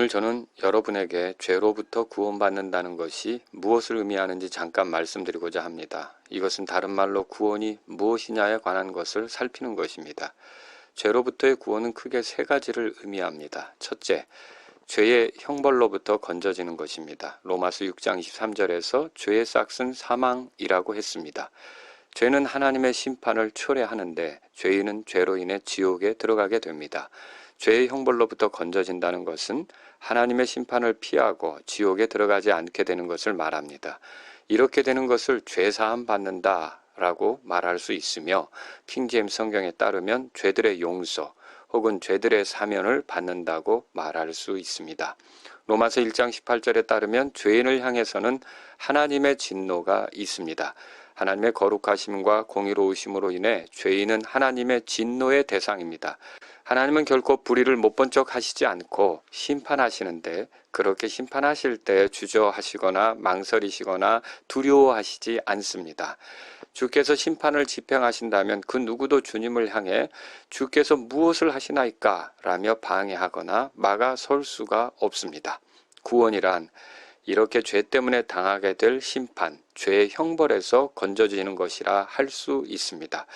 오늘 저는 여러분에게 죄로부터 구원받는다는 것이 무엇을 의미하는지 잠깐 말씀드리고자 합니다. 이것은 다른 말로 구원이 무엇이냐에 관한 것을 살피는 것입니다. 죄로부터의 구원은 크게 세 가지를 의미합니다. 첫째, 죄의 형벌로부터 건져지는 것입니다. 로마서 6장 23절에서 죄의 싹은 사망이라고 했습니다. 죄는 하나님의 심판을 초래하는데 죄인은 죄로 인해 지옥에 들어가게 됩니다. 죄의 형벌로부터 건져진다는 것은 하나님의 심판을 피하고 지옥에 들어가지 않게 되는 것을 말합니다. 이렇게 되는 것을 죄사함 받는다 라고 말할 수 있으며 킹제임스 성경에 따르면 죄들의 용서 혹은 죄들의 사면을 받는다고 말할 수 있습니다. 로마서 1장 18절에 따르면 죄인을 향해서는 하나님의 진노가 있습니다. 하나님의 거룩하심과 공의로우심으로 인해 죄인은 하나님의 진노의 대상입니다. 하나님은 결코 불의를 못 본 척 하시지 않고 심판하시는데 그렇게 심판하실 때 주저하시거나 망설이시거나 두려워하시지 않습니다. 주께서 심판을 집행하신다면 그 누구도 주님을 향해 주께서 무엇을 하시나이까 라며 방해하거나 막아설 수가 없습니다. 구원이란 이렇게 죄 때문에 당하게 될 심판, 죄의 형벌에서 건져지는 것이라 할 수 있습니다.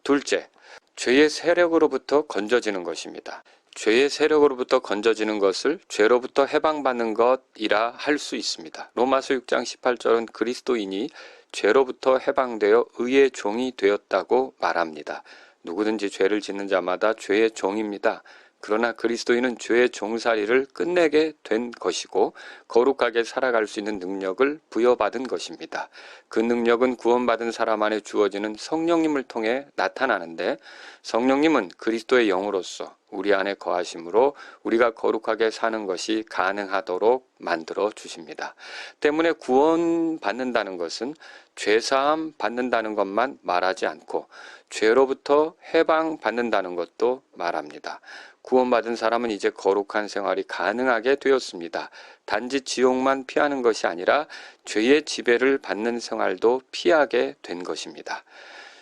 둘째, 죄의 세력으로부터 건져지는 것입니다. 죄의 세력으로부터 건져지는 것을 죄로부터 해방받는 것이라 할 수 있습니다. 로마서 6장 18절은 그리스도인이 죄로부터 해방되어 의의 종이 되었다고 말합니다. 누구든지 죄를 짓는 자마다 죄의 종입니다. 그러나 그리스도인은 죄의 종살이를 끝내게 된 것이고 거룩하게 살아갈 수 있는 능력을 부여받은 것입니다. 그 능력은 구원받은 사람 안에 주어지는 성령님을 통해 나타나는데 성령님은 그리스도의 영으로서 우리 안에 거하심으로 우리가 거룩하게 사는 것이 가능하도록 만들어 주십니다. 때문에 구원받는다는 것은 죄사함 받는다는 것만 말하지 않고 죄로부터 해방받는다는 것도 말합니다. 구원받은 사람은 이제 거룩한 생활이 가능하게 되었습니다. 단지 지옥만 피하는 것이 아니라 죄의 지배를 받는 생활도 피하게 된 것입니다.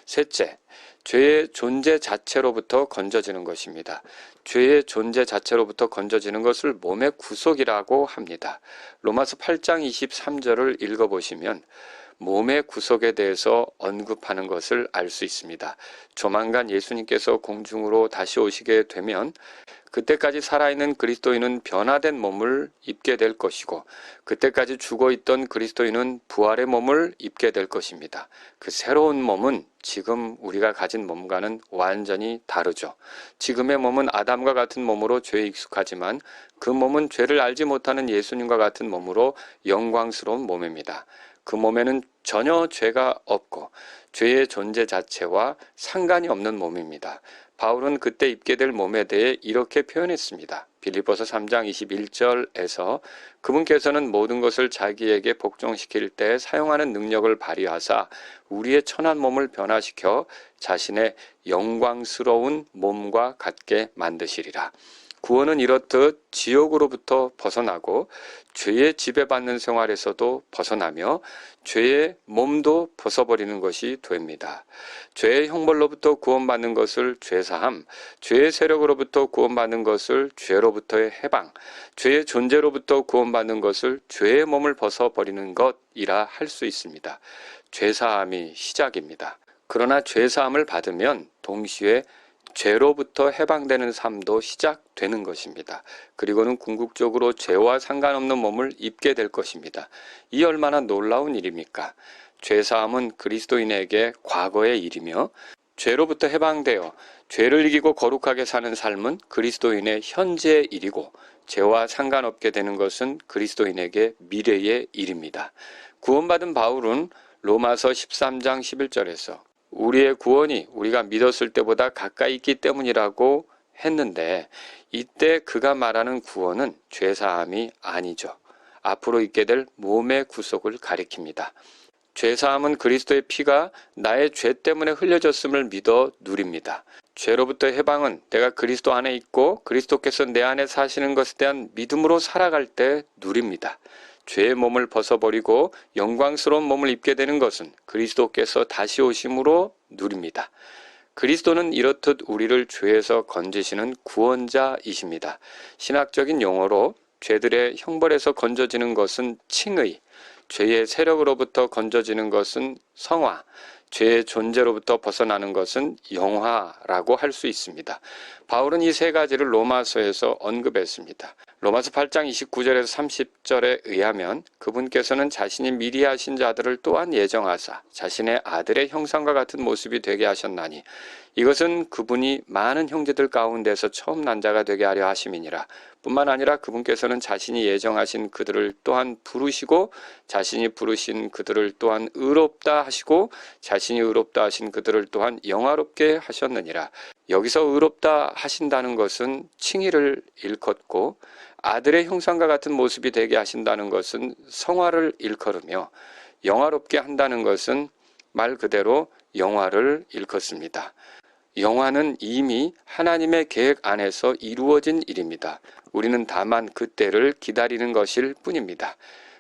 셋째, 죄의 존재 자체로부터 건져지는 것입니다. 죄의 존재 자체로부터 건져지는 것을 몸의 구속이라고 합니다. 로마서 8장 23절을 읽어보시면 몸의 구속에 대해서 언급하는 것을 알 수 있습니다. 조만간 예수님께서 공중으로 다시 오시게 되면 그때까지 살아있는 그리스도인은 변화된 몸을 입게 될 것이고 그때까지 죽어있던 그리스도인은 부활의 몸을 입게 될 것입니다. 그 새로운 몸은 지금 우리가 가진 몸과는 완전히 다르죠. 지금의 몸은 아담과 같은 몸으로 죄에 익숙하지만 그 몸은 죄를 알지 못하는 예수님과 같은 몸으로 영광스러운 몸입니다. 그 몸에는 전혀 죄가 없고 죄의 존재 자체와 상관이 없는 몸입니다. 바울은 그때 입게 될 몸에 대해 이렇게 표현했습니다. 빌립보서 3장 21절에서 그분께서는 모든 것을 자기에게 복종시킬 때 사용하는 능력을 발휘하사 우리의 천한 몸을 변화시켜 자신의 영광스러운 몸과 같게 만드시리라. 구원은 이렇듯 지옥으로부터 벗어나고 죄의 지배받는 생활에서도 벗어나며 죄의 몸도 벗어버리는 것이 됩니다. 죄의 형벌로부터 구원받는 것을 죄사함, 죄의 세력으로부터 구원받는 것을 죄로부터의 해방, 죄의 존재로부터 구원받는 것을 죄의 몸을 벗어버리는 것이라 할 수 있습니다. 죄사함이 시작입니다. 그러나 죄사함을 받으면 동시에 죄로부터 해방되는 삶도 시작되는 것입니다. 그리고는 궁극적으로 죄와 상관없는 몸을 입게 될 것입니다. 이 얼마나 놀라운 일입니까? 죄사함은 그리스도인에게 과거의 일이며 죄로부터 해방되어 죄를 이기고 거룩하게 사는 삶은 그리스도인의 현재의 일이고 죄와 상관없게 되는 것은 그리스도인에게 미래의 일입니다. 구원받은 바울은 로마서 13장 11절에서 우리의 구원이 우리가 믿었을 때보다 가까이 있기 때문이라고 했는데 이때 그가 말하는 구원은 죄사함이 아니죠. 앞으로 있게 될 몸의 구속을 가리킵니다. 죄사함은 그리스도의 피가 나의 죄 때문에 흘려졌음을 믿어 누립니다. 죄로부터 해방은 내가 그리스도 안에 있고 그리스도께서 내 안에 사시는 것에 대한 믿음으로 살아갈 때 누립니다. 죄의 몸을 벗어버리고 영광스러운 몸을 입게 되는 것은 그리스도께서 다시 오심으로 누립니다. 그리스도는 이렇듯 우리를 죄에서 건지시는 구원자이십니다. 신학적인 용어로 죄들의 형벌에서 건져지는 것은 칭의, 죄의 세력으로부터 건져지는 것은 성화, 죄의 존재로부터 벗어나는 것은 영화라고 할 수 있습니다. 바울은 이 세 가지를 로마서에서 언급했습니다. 로마서 8장 29절에서 30절에 의하면 그분께서는 자신이 미리 하신 자들을 또한 예정하사 자신의 아들의 형상과 같은 모습이 되게 하셨나니 이것은 그분이 많은 형제들 가운데서 처음 난 자가 되게 하려 하심이니라. 뿐만 아니라 그분께서는 자신이 예정하신 그들을 또한 부르시고 자신이 부르신 그들을 또한 의롭다 하시고 자신이 의롭다 하신 그들을 또한 영화롭게 하셨느니라. 여기서 의롭다 하신다는 것은 칭의를 일컫고 아들의 형상과 같은 모습이 되게 하신다는 것은 성화를 일컬으며 영화롭게 한다는 것은 말 그대로 영화를 일컫습니다. 영화는 이미 하나님의 계획 안에서 이루어진 일입니다. 우리는 다만 그때를 기다리는 것일 뿐입니다.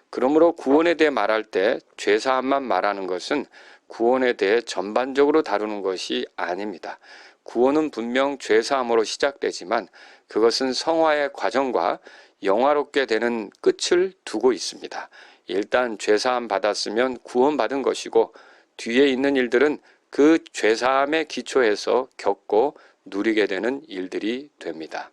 그러므로 구원에 대해 말할 때 죄사함만 말하는 것은 구원에 대해 전반적으로 다루는 것이 아닙니다. 구원은 분명 죄사함으로 시작되지만 그것은 성화의 과정과 영화롭게 되는 끝을 두고 있습니다. 일단 죄사함 받았으면 구원받은 것이고 뒤에 있는 일들은 그 죄사함의 기초에서 겪고 누리게 되는 일들이 됩니다.